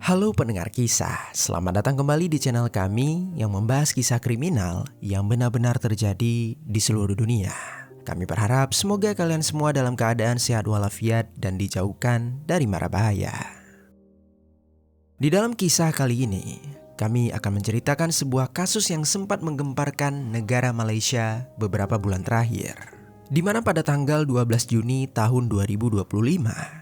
Halo pendengar kisah, selamat datang kembali di channel kami yang membahas kisah kriminal yang benar-benar terjadi di seluruh dunia. Kami berharap semoga kalian semua dalam keadaan sehat walafiat dan dijauhkan dari mara bahaya. Di dalam kisah kali ini, kami akan menceritakan sebuah kasus yang sempat menggemparkan negara Malaysia beberapa bulan terakhir. Di mana pada tanggal 12 Juni tahun 2025,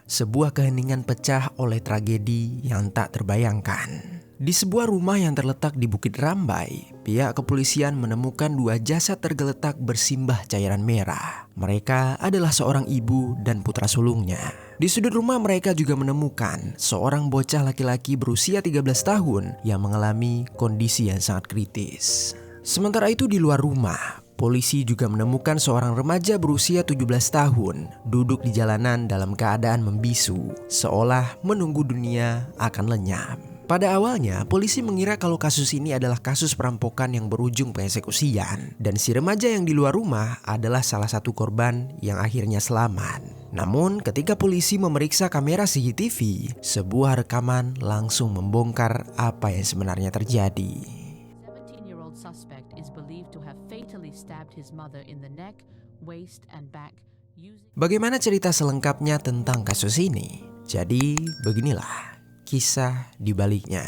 sebuah keheningan pecah oleh tragedi yang tak terbayangkan. Di sebuah rumah yang terletak di Bukit Rambai, pihak kepolisian menemukan dua jasad tergeletak bersimbah cairan merah. Mereka adalah seorang ibu dan putra sulungnya. Di sudut rumah mereka juga menemukan seorang bocah laki-laki berusia 13 tahun yang mengalami kondisi yang sangat kritis. Sementara itu di luar rumah, polisi juga menemukan seorang remaja berusia 17 tahun duduk di jalanan dalam keadaan membisu, seolah menunggu dunia akan lenyap. Pada awalnya, polisi mengira kalau kasus ini adalah kasus perampokan yang berujung pengeksekusian, dan si remaja yang di luar rumah adalah salah satu korban yang akhirnya selamat. Namun, ketika polisi memeriksa kamera CCTV, sebuah rekaman langsung membongkar apa yang sebenarnya terjadi. Suspect is believed to have fatally stabbed his mother in the neck, waist, and back using... Bagaimana cerita selengkapnya tentang kasus ini? Jadi, beginilah kisah di baliknya.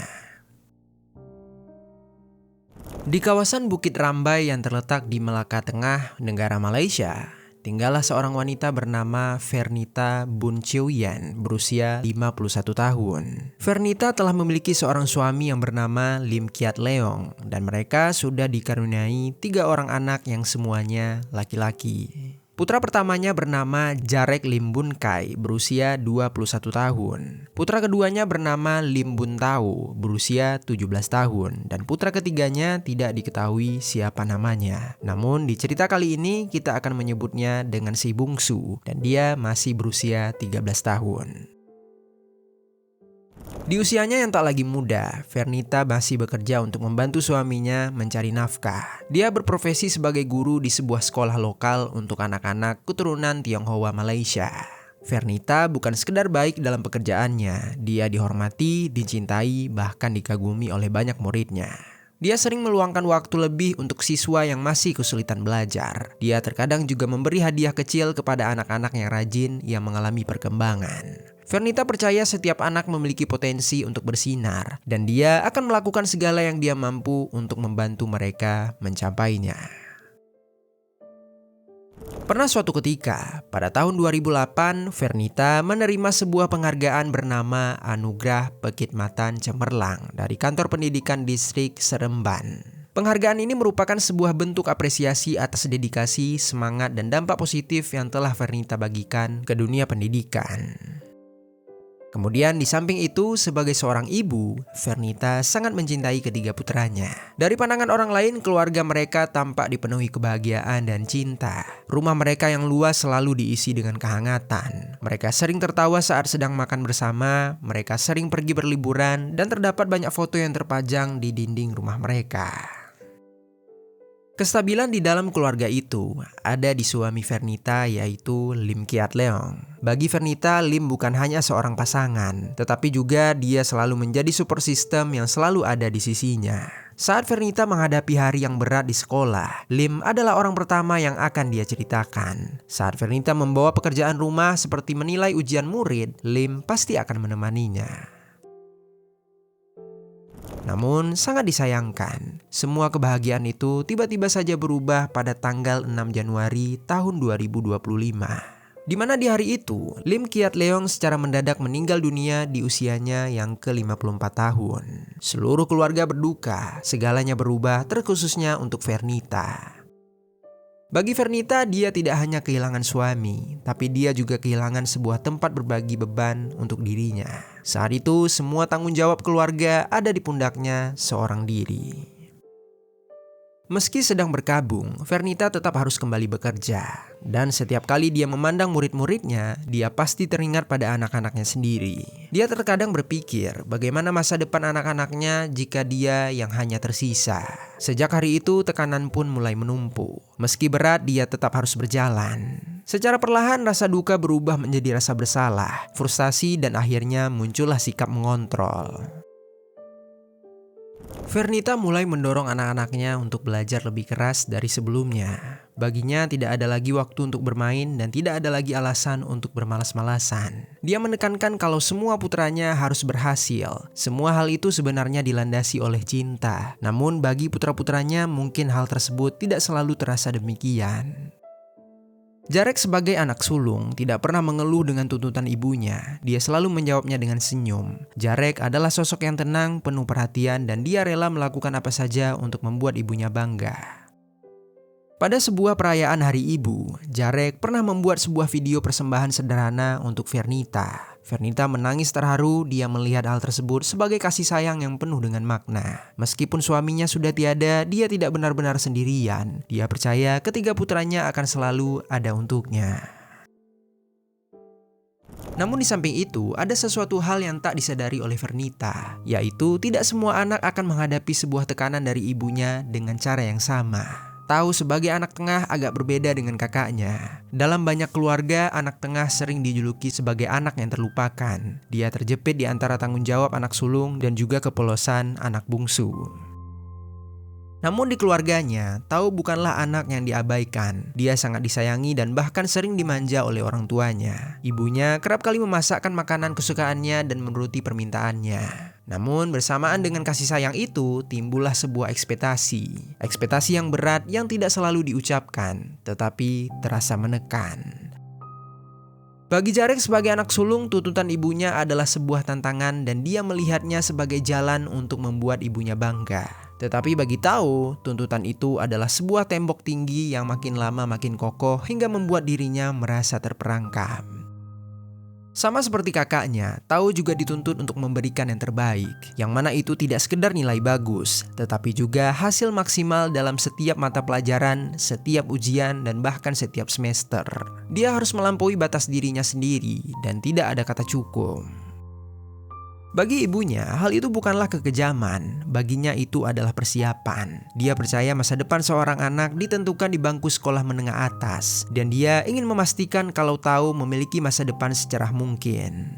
Di kawasan Bukit Rambai yang terletak di Melaka Tengah, negara Malaysia, tinggallah seorang wanita bernama Fernita Bun Chiu Yan berusia 51 tahun. Fernita telah memiliki seorang suami yang bernama Lim Kiat Leong dan mereka sudah dikaruniai 3 orang anak yang semuanya laki-laki. Putra pertamanya bernama Jarek Lim Bun Kai berusia 21 tahun. Putra keduanya bernama Lim Bun Tau berusia 17 tahun. Dan putra ketiganya tidak diketahui siapa namanya. Namun di cerita kali ini kita akan menyebutnya dengan si bungsu dan dia masih berusia 13 tahun. Di usianya yang tak lagi muda, Fernita masih bekerja untuk membantu suaminya mencari nafkah. Dia berprofesi sebagai guru di sebuah sekolah lokal untuk anak-anak keturunan Tionghoa Malaysia. Fernita bukan sekedar baik dalam pekerjaannya, dia dihormati, dicintai, bahkan dikagumi oleh banyak muridnya. Dia sering meluangkan waktu lebih untuk siswa yang masih kesulitan belajar. Dia terkadang juga memberi hadiah kecil kepada anak-anak yang rajin yang mengalami perkembangan. Fernita percaya setiap anak memiliki potensi untuk bersinar, dan dia akan melakukan segala yang dia mampu untuk membantu mereka mencapainya. Pernah suatu ketika, pada tahun 2008, Fernita menerima sebuah penghargaan bernama Anugerah Pekitmatan Cemerlang dari Kantor Pendidikan Distrik Seremban. Penghargaan ini merupakan sebuah bentuk apresiasi atas dedikasi, semangat, dan dampak positif yang telah Fernita bagikan ke dunia pendidikan. Kemudian di samping itu, sebagai seorang ibu, Fernita sangat mencintai ketiga putranya. Dari pandangan orang lain, keluarga mereka tampak dipenuhi kebahagiaan dan cinta. Rumah mereka yang luas selalu diisi dengan kehangatan. Mereka sering tertawa saat sedang makan bersama, mereka sering pergi berliburan, dan terdapat banyak foto yang terpajang di dinding rumah mereka. Kestabilan di dalam keluarga itu ada di suami Fernita, yaitu Lim Kiat Leong. Bagi Fernita, Lim bukan hanya seorang pasangan, tetapi juga dia selalu menjadi support system yang selalu ada di sisinya. Saat Fernita menghadapi hari yang berat di sekolah, Lim adalah orang pertama yang akan dia ceritakan. Saat Fernita membawa pekerjaan rumah seperti menilai ujian murid, Lim pasti akan menemaninya. Namun sangat disayangkan, semua kebahagiaan itu tiba-tiba saja berubah pada tanggal 6 Januari tahun 2025. Di mana di hari itu, Lim Kiat Leong secara mendadak meninggal dunia di usianya yang ke-54 tahun. Seluruh keluarga berduka, segalanya berubah terkhususnya untuk Fernita. Bagi Fernita, dia tidak hanya kehilangan suami, tapi dia juga kehilangan sebuah tempat berbagi beban untuk dirinya. Saat itu, semua tanggung jawab keluarga ada di pundaknya seorang diri. Meski sedang berkabung, Fernita tetap harus kembali bekerja. Dan setiap kali dia memandang murid-muridnya, dia pasti teringat pada anak-anaknya sendiri. Dia terkadang berpikir bagaimana masa depan anak-anaknya jika dia yang hanya tersisa. Sejak hari itu, tekanan pun mulai menumpuk. Meski berat, dia tetap harus berjalan. Secara perlahan, rasa duka berubah menjadi rasa bersalah, frustasi, dan akhirnya muncullah sikap mengontrol. Fernita mulai mendorong anak-anaknya untuk belajar lebih keras dari sebelumnya. Baginya tidak ada lagi waktu untuk bermain dan tidak ada lagi alasan untuk bermalas-malasan. Dia menekankan kalau semua putranya harus berhasil. Semua hal itu sebenarnya dilandasi oleh cinta. Namun bagi putra-putranya mungkin hal tersebut tidak selalu terasa demikian. Jarek sebagai anak sulung tidak pernah mengeluh dengan tuntutan ibunya. Dia selalu menjawabnya dengan senyum. Jarek adalah sosok yang tenang, penuh perhatian, dan dia rela melakukan apa saja untuk membuat ibunya bangga. Pada sebuah perayaan Hari Ibu, Jarek pernah membuat sebuah video persembahan sederhana untuk Fernita. Fernita menangis terharu, dia melihat hal tersebut sebagai kasih sayang yang penuh dengan makna. Meskipun suaminya sudah tiada, dia tidak benar-benar sendirian. Dia percaya ketiga putranya akan selalu ada untuknya. Namun di samping itu, ada sesuatu hal yang tak disadari oleh Fernita, yaitu tidak semua anak akan menghadapi sebuah tekanan dari ibunya dengan cara yang sama. Tahu sebagai anak tengah agak berbeda dengan kakaknya. Dalam banyak keluarga, anak tengah sering dijuluki sebagai anak yang terlupakan. Dia terjepit di antara tanggung jawab anak sulung dan juga kepolosan anak bungsu. Namun di keluarganya, Tahu bukanlah anak yang diabaikan. Dia sangat disayangi dan bahkan sering dimanja oleh orang tuanya. Ibunya kerap kali memasakkan makanan kesukaannya dan menuruti permintaannya. Namun bersamaan dengan kasih sayang itu, timbullah sebuah ekspektasi. Ekspektasi yang berat yang tidak selalu diucapkan, tetapi terasa menekan. Bagi Jarek sebagai anak sulung, tuntutan ibunya adalah sebuah tantangan dan dia melihatnya sebagai jalan untuk membuat ibunya bangga. Tetapi bagi Tahu, tuntutan itu adalah sebuah tembok tinggi yang makin lama makin kokoh hingga membuat dirinya merasa terperangkap. Sama seperti kakaknya, Tahu juga dituntut untuk memberikan yang terbaik, yang mana itu tidak sekedar nilai bagus, tetapi juga hasil maksimal dalam setiap mata pelajaran, setiap ujian, dan bahkan setiap semester. Dia harus melampaui batas dirinya sendiri, dan tidak ada kata cukup. Bagi ibunya, hal itu bukanlah kekejaman. Baginya itu adalah persiapan. Dia percaya masa depan seorang anak ditentukan di bangku sekolah menengah atas, dan dia ingin memastikan kalau Tahu memiliki masa depan secerah mungkin.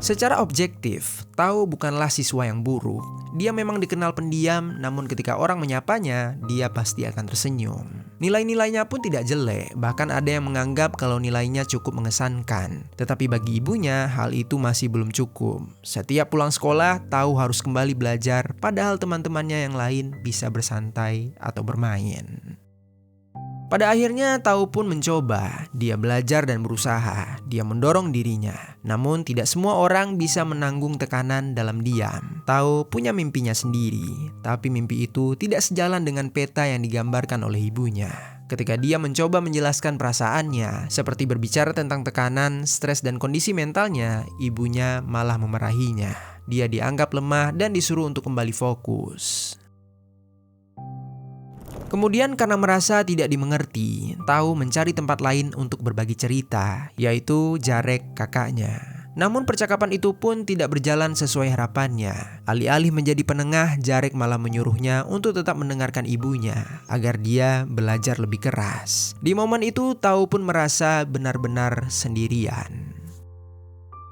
Secara objektif, Tahu bukanlah siswa yang buruk. Dia memang dikenal pendiam, namun ketika orang menyapanya, dia pasti akan tersenyum. Nilai-nilainya pun tidak jelek, bahkan ada yang menganggap kalau nilainya cukup mengesankan. Tetapi bagi ibunya, hal itu masih belum cukup. Setiap pulang sekolah, Tahu harus kembali belajar, padahal teman-temannya yang lain bisa bersantai atau bermain. Pada akhirnya Tahu pun mencoba. Dia belajar dan berusaha. Dia mendorong dirinya. Namun tidak semua orang bisa menanggung tekanan dalam diam. Tahu punya mimpinya sendiri. Tapi mimpi itu tidak sejalan dengan peta yang digambarkan oleh ibunya. Ketika dia mencoba menjelaskan perasaannya, seperti berbicara tentang tekanan, stres, dan kondisi mentalnya, ibunya malah memarahinya. Dia dianggap lemah dan disuruh untuk kembali fokus. Kemudian karena merasa tidak dimengerti, Tahu mencari tempat lain untuk berbagi cerita, yaitu Jarek kakaknya. Namun percakapan itu pun tidak berjalan sesuai harapannya. Alih-alih menjadi penengah, Jarek malah menyuruhnya untuk tetap mendengarkan ibunya, agar dia belajar lebih keras. Di momen itu, Tahu pun merasa benar-benar sendirian.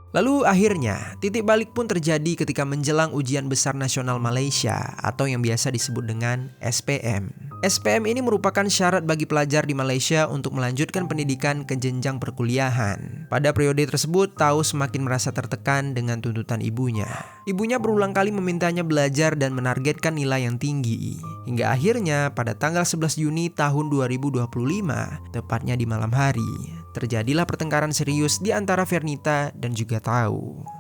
Lalu akhirnya, titik balik pun terjadi ketika menjelang Ujian Besar Nasional Malaysia atau yang biasa disebut dengan SPM. SPM ini merupakan syarat bagi pelajar di Malaysia untuk melanjutkan pendidikan ke jenjang perkuliahan. Pada periode tersebut, Tahu semakin merasa tertekan dengan tuntutan ibunya. Ibunya berulang kali memintanya belajar dan menargetkan nilai yang tinggi. Hingga akhirnya pada tanggal 11 Juni tahun 2025, tepatnya di malam hari, terjadilah pertengkaran serius di antara Fernita dan juga Tahu.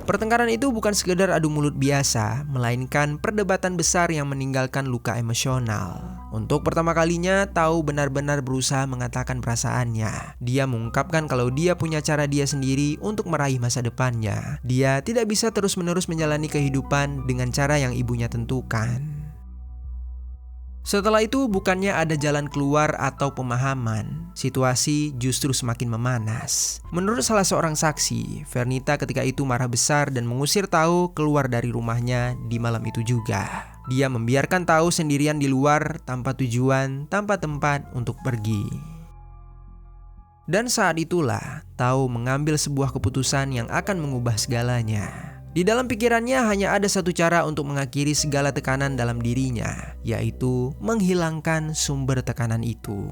Pertengkaran itu bukan sekedar adu mulut biasa, melainkan perdebatan besar yang meninggalkan luka emosional. Untuk pertama kalinya, Tahu benar-benar berusaha mengatakan perasaannya. Dia mengungkapkan kalau dia punya cara dia sendiri untuk meraih masa depannya. Dia tidak bisa terus-menerus menjalani kehidupan dengan cara yang ibunya tentukan. Setelah itu bukannya ada jalan keluar atau pemahaman, situasi justru semakin memanas. Menurut salah seorang saksi, Fernita ketika itu marah besar dan mengusir Tahu keluar dari rumahnya di malam itu juga. Dia membiarkan Tahu sendirian di luar tanpa tujuan, tanpa tempat untuk pergi. Dan saat itulah Tahu mengambil sebuah keputusan yang akan mengubah segalanya. Di dalam pikirannya hanya ada satu cara untuk mengakhiri segala tekanan dalam dirinya, yaitu menghilangkan sumber tekanan itu.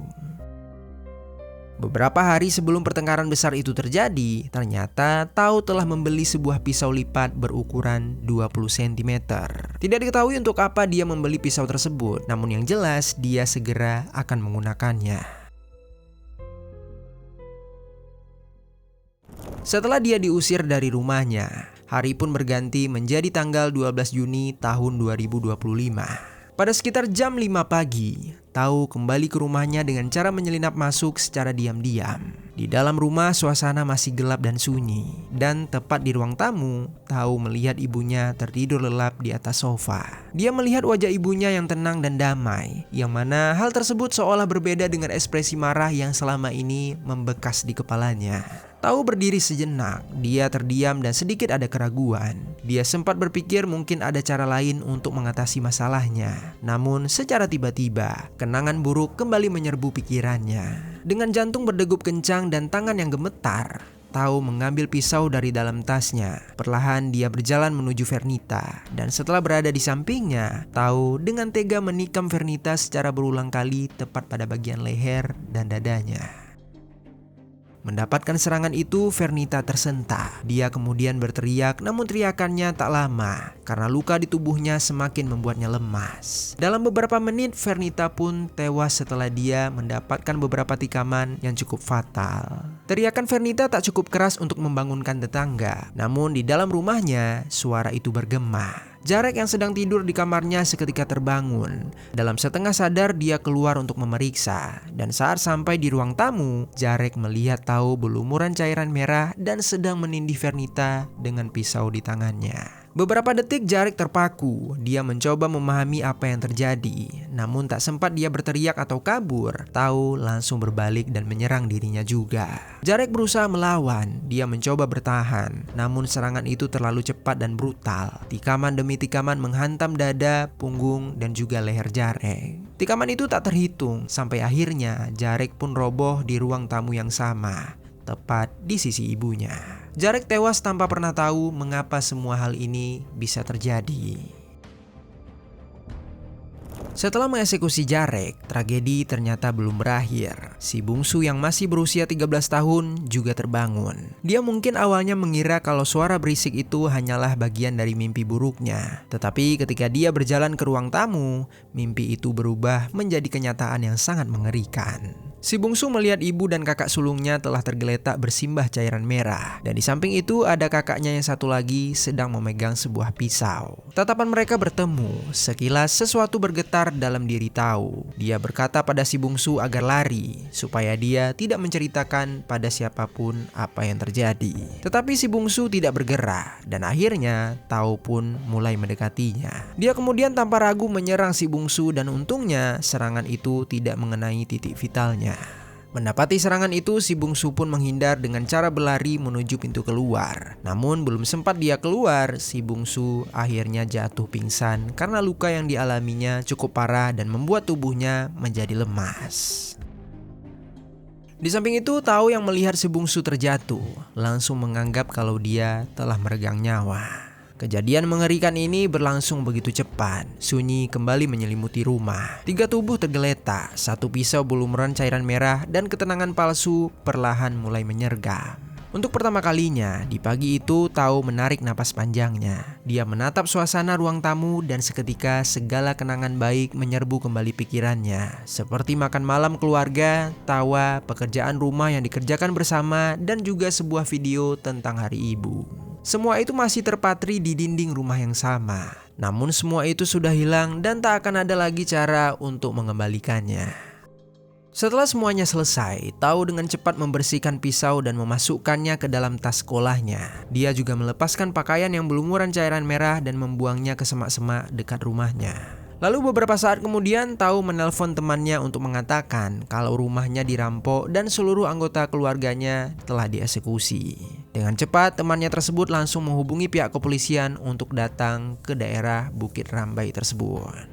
Beberapa hari sebelum pertengkaran besar itu terjadi, ternyata Tao telah membeli sebuah pisau lipat berukuran 20 cm. Tidak diketahui untuk apa dia membeli pisau tersebut, namun yang jelas dia segera akan menggunakannya. Setelah dia diusir dari rumahnya, hari pun berganti menjadi tanggal 12 Juni tahun 2025. Pada sekitar jam 5 pagi, Tao kembali ke rumahnya dengan cara menyelinap masuk secara diam-diam. Di dalam rumah suasana masih gelap dan sunyi, dan tepat di ruang tamu, Tao melihat ibunya tertidur lelap di atas sofa. Dia melihat wajah ibunya yang tenang dan damai, yang mana hal tersebut seolah berbeda dengan ekspresi marah yang selama ini membekas di kepalanya. Tao berdiri sejenak, dia terdiam dan sedikit ada keraguan. Dia sempat berpikir mungkin ada cara lain untuk mengatasi masalahnya. Namun secara tiba-tiba, kenangan buruk kembali menyerbu pikirannya. Dengan jantung berdegup kencang dan tangan yang gemetar, Tao mengambil pisau dari dalam tasnya. Perlahan dia berjalan menuju Vernita. Dan setelah berada di sampingnya, Tao dengan tega menikam Vernita secara berulang kali tepat pada bagian leher dan dadanya. Mendapatkan serangan itu, Vernita tersentak. Dia kemudian berteriak, namun teriakannya tak lama karena luka di tubuhnya semakin membuatnya lemas. Dalam beberapa menit, Vernita pun tewas setelah dia mendapatkan beberapa tikaman yang cukup fatal. Teriakan Vernita tak cukup keras untuk membangunkan tetangga, namun di dalam rumahnya, suara itu bergema. Jarek yang sedang tidur di kamarnya seketika terbangun. Dalam setengah sadar dia keluar untuk memeriksa. Dan saat sampai di ruang tamu, Jarek melihat Tao berlumuran cairan merah dan sedang menindih Vernita dengan pisau di tangannya. Beberapa detik Jarek terpaku. Dia mencoba memahami apa yang terjadi. Namun tak sempat dia berteriak atau kabur, Tao langsung berbalik dan menyerang dirinya juga. Jarek berusaha melawan. Dia mencoba bertahan. Namun serangan itu terlalu cepat dan brutal. Tikaman demi tikaman menghantam dada, punggung, dan juga leher Jarek. Tikaman itu tak terhitung. Sampai akhirnya Jarek pun roboh di ruang tamu yang sama, tepat di sisi ibunya. Jarek tewas tanpa pernah tahu mengapa semua hal ini bisa terjadi. Setelah mengeksekusi Jarek, tragedi ternyata belum berakhir. Si bungsu yang masih berusia 13 tahun juga terbangun. Dia mungkin awalnya mengira kalau suara berisik itu hanyalah bagian dari mimpi buruknya. Tetapi ketika dia berjalan ke ruang tamu, mimpi itu berubah menjadi kenyataan yang sangat mengerikan. Si bungsu melihat ibu dan kakak sulungnya telah tergeletak bersimbah cairan merah. Dan di samping itu ada kakaknya yang satu lagi sedang memegang sebuah pisau. Tatapan mereka bertemu. Sekilas sesuatu bergetar dalam diri Tao. Dia berkata pada si bungsu agar lari, supaya dia tidak menceritakan pada siapapun apa yang terjadi. Tetapi si bungsu tidak bergerak. Dan akhirnya Tao pun mulai mendekatinya. Dia kemudian tanpa ragu menyerang si bungsu dan untungnya serangan itu tidak mengenai titik vitalnya. Mendapati serangan itu, si bungsu pun menghindar dengan cara berlari menuju pintu keluar. Namun belum sempat dia keluar, si bungsu akhirnya jatuh pingsan karena luka yang dialaminya cukup parah dan membuat tubuhnya menjadi lemas. Di samping itu, Tao yang melihat si bungsu terjatuh langsung menganggap kalau dia telah meregang nyawa. Kejadian mengerikan ini berlangsung begitu cepat. Sunyi kembali menyelimuti rumah. 3 tubuh tergeletak, 1 pisau berlumuran cairan merah, dan ketenangan palsu perlahan mulai menyergap. Untuk pertama kalinya, di pagi itu Tao menarik napas panjangnya. Dia menatap suasana ruang tamu dan seketika segala kenangan baik menyerbu kembali pikirannya. Seperti makan malam keluarga, tawa, pekerjaan rumah yang dikerjakan bersama, dan juga sebuah video tentang hari ibu. Semua itu masih terpatri di dinding rumah yang sama. Namun semua itu sudah hilang dan tak akan ada lagi cara untuk mengembalikannya. Setelah semuanya selesai, Tao dengan cepat membersihkan pisau dan memasukkannya ke dalam tas sekolahnya. Dia juga melepaskan pakaian yang berlumuran cairan merah dan membuangnya ke semak-semak dekat rumahnya. Lalu beberapa saat kemudian Tao menelpon temannya untuk mengatakan kalau rumahnya dirampok dan seluruh anggota keluarganya telah dieksekusi. Dengan cepat temannya tersebut langsung menghubungi pihak kepolisian untuk datang ke daerah Bukit Rambai tersebut.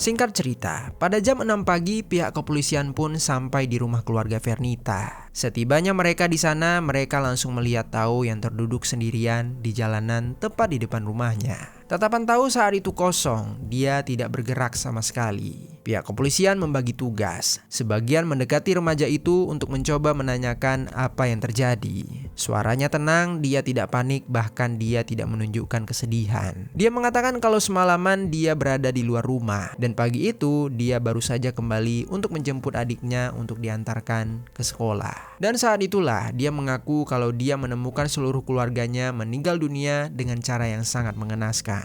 Singkat cerita, pada jam 6 pagi pihak kepolisian pun sampai di rumah keluarga Vernita. Setibanya mereka di sana, mereka langsung melihat Tao yang terduduk sendirian di jalanan tepat di depan rumahnya. Tatapan Tao saat itu kosong, dia tidak bergerak sama sekali. Pihak kepolisian membagi tugas. Sebagian mendekati remaja itu untuk mencoba menanyakan apa yang terjadi. Suaranya tenang, dia tidak panik, bahkan dia tidak menunjukkan kesedihan. Dia mengatakan kalau semalaman dia berada di luar rumah dan pagi itu dia baru saja kembali untuk menjemput adiknya untuk diantarkan ke sekolah. Dan saat itulah dia mengaku kalau dia menemukan seluruh keluarganya meninggal dunia dengan cara yang sangat mengenaskan.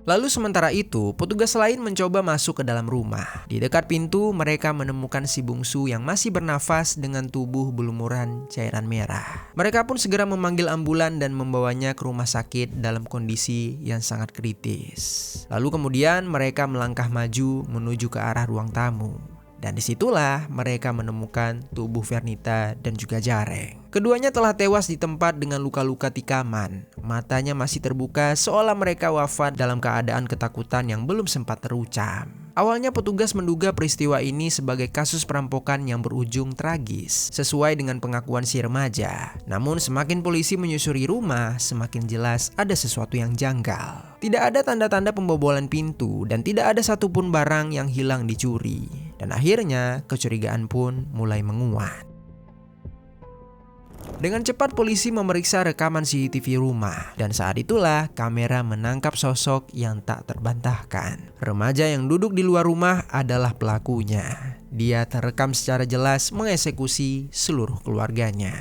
Lalu sementara itu, petugas lain mencoba masuk ke dalam rumah. Di dekat pintu, mereka menemukan si bungsu yang masih bernafas dengan tubuh berlumuran cairan merah. Mereka pun segera memanggil ambulan dan membawanya ke rumah sakit dalam kondisi yang sangat kritis. Lalu kemudian mereka melangkah maju menuju ke arah ruang tamu. Dan disitulah mereka menemukan tubuh Vernita dan juga Jareng. Keduanya telah tewas di tempat dengan luka-luka tikaman. Matanya masih terbuka seolah mereka wafat dalam keadaan ketakutan yang belum sempat terucap. Awalnya petugas menduga peristiwa ini sebagai kasus perampokan yang berujung tragis, sesuai dengan pengakuan si remaja. Namun semakin polisi menyusuri rumah, semakin jelas ada sesuatu yang janggal. Tidak ada tanda-tanda pembobolan pintu dan tidak ada satupun barang yang hilang dicuri. Dan akhirnya kecurigaan pun mulai menguat. Dengan cepat polisi memeriksa rekaman CCTV rumah dan saat itulah kamera menangkap sosok yang tak terbantahkan. Remaja yang duduk di luar rumah adalah pelakunya. Dia terekam secara jelas mengeksekusi seluruh keluarganya.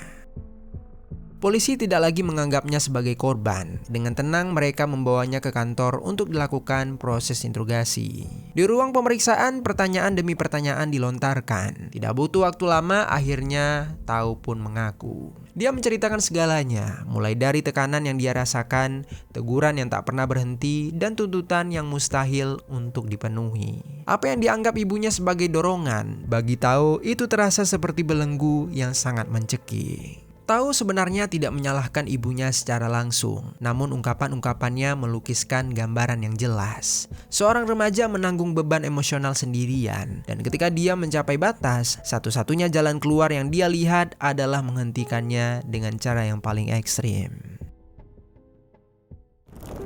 Polisi tidak lagi menganggapnya sebagai korban. Dengan tenang mereka membawanya ke kantor untuk dilakukan proses interogasi. Di ruang pemeriksaan, pertanyaan demi pertanyaan dilontarkan. Tidak butuh waktu lama, akhirnya Tao pun mengaku. Dia menceritakan segalanya, mulai dari tekanan yang dia rasakan, teguran yang tak pernah berhenti, dan tuntutan yang mustahil untuk dipenuhi. Apa yang dianggap ibunya sebagai dorongan, bagi Tao itu terasa seperti belenggu yang sangat mencekik. Tao sebenarnya tidak menyalahkan ibunya secara langsung, namun ungkapan-ungkapannya melukiskan gambaran yang jelas. Seorang remaja menanggung beban emosional sendirian, dan ketika dia mencapai batas, satu-satunya jalan keluar yang dia lihat adalah menghentikannya dengan cara yang paling ekstrim.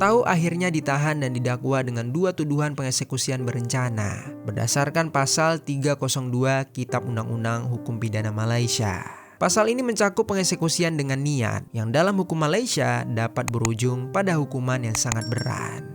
Tao akhirnya ditahan dan didakwa dengan 2 tuduhan pengeksekusian berencana, berdasarkan pasal 302 Kitab Undang-Undang Hukum Pidana Malaysia. Pasal ini mencakup pengeksekusian dengan niat yang dalam hukum Malaysia dapat berujung pada hukuman yang sangat berat.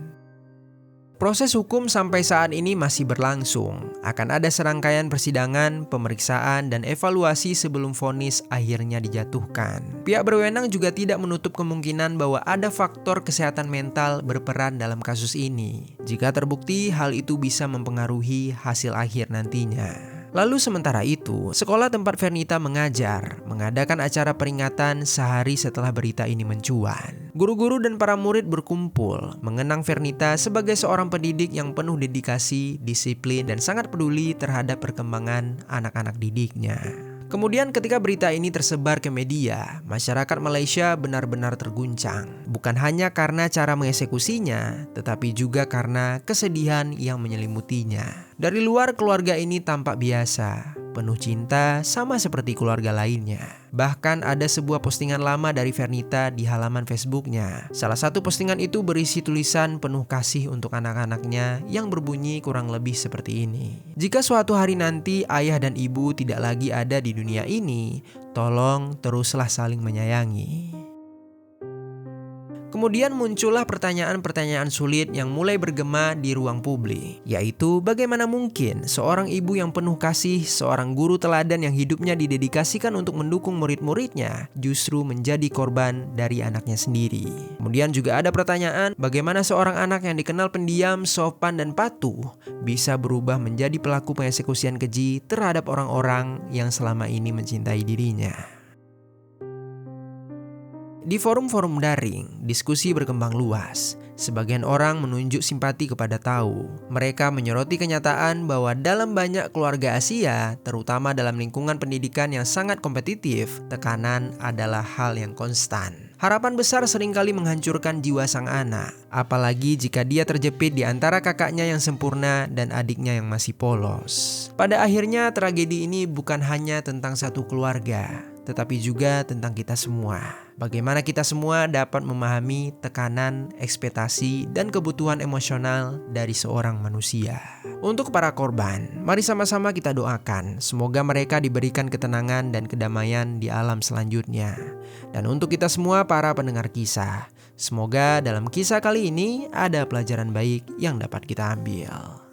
Proses hukum sampai saat ini masih berlangsung. Akan ada serangkaian persidangan, pemeriksaan, dan evaluasi sebelum vonis akhirnya dijatuhkan. Pihak berwenang juga tidak menutup kemungkinan bahwa ada faktor kesehatan mental berperan dalam kasus ini. Jika terbukti, hal itu bisa mempengaruhi hasil akhir nantinya. Lalu sementara itu, sekolah tempat Vernita mengajar mengadakan acara peringatan sehari setelah berita ini mencuat. Guru-guru dan para murid berkumpul mengenang Vernita sebagai seorang pendidik yang penuh dedikasi, disiplin, dan sangat peduli terhadap perkembangan anak-anak didiknya. Kemudian ketika berita ini tersebar ke media, masyarakat Malaysia benar-benar terguncang. Bukan hanya karena cara mengeksekusinya, tetapi juga karena kesedihan yang menyelimutinya. Dari luar, keluarga ini tampak biasa, penuh cinta sama seperti keluarga lainnya. Bahkan ada sebuah postingan lama dari Vernita di halaman Facebooknya. Salah satu postingan itu berisi tulisan penuh kasih untuk anak-anaknya yang berbunyi kurang lebih seperti ini. Jika suatu hari nanti ayah dan ibu tidak lagi ada di dunia ini, tolong teruslah saling menyayangi. Kemudian muncullah pertanyaan-pertanyaan sulit yang mulai bergema di ruang publik, yaitu bagaimana mungkin seorang ibu yang penuh kasih, seorang guru teladan yang hidupnya didedikasikan untuk mendukung murid-muridnya, justru menjadi korban dari anaknya sendiri. Kemudian juga ada pertanyaan, bagaimana seorang anak yang dikenal pendiam, sopan, dan patuh bisa berubah menjadi pelaku pengeksekusian keji terhadap orang-orang yang selama ini mencintai dirinya. Di forum-forum daring, diskusi berkembang luas. Sebagian orang menunjuk simpati kepada Tao. Mereka menyoroti kenyataan bahwa dalam banyak keluarga Asia, terutama dalam lingkungan pendidikan yang sangat kompetitif, tekanan adalah hal yang konstan. Harapan besar seringkali menghancurkan jiwa sang anak, apalagi jika dia terjepit di antara kakaknya yang sempurna dan adiknya yang masih polos. Pada akhirnya, tragedi ini bukan hanya tentang satu keluarga, tetapi juga tentang kita semua. Bagaimana kita semua dapat memahami tekanan, ekspektasi, dan kebutuhan emosional dari seorang manusia. Untuk para korban, mari sama-sama kita doakan semoga mereka diberikan ketenangan dan kedamaian di alam selanjutnya. Dan untuk kita semua para pendengar kisah, semoga dalam kisah kali ini ada pelajaran baik yang dapat kita ambil.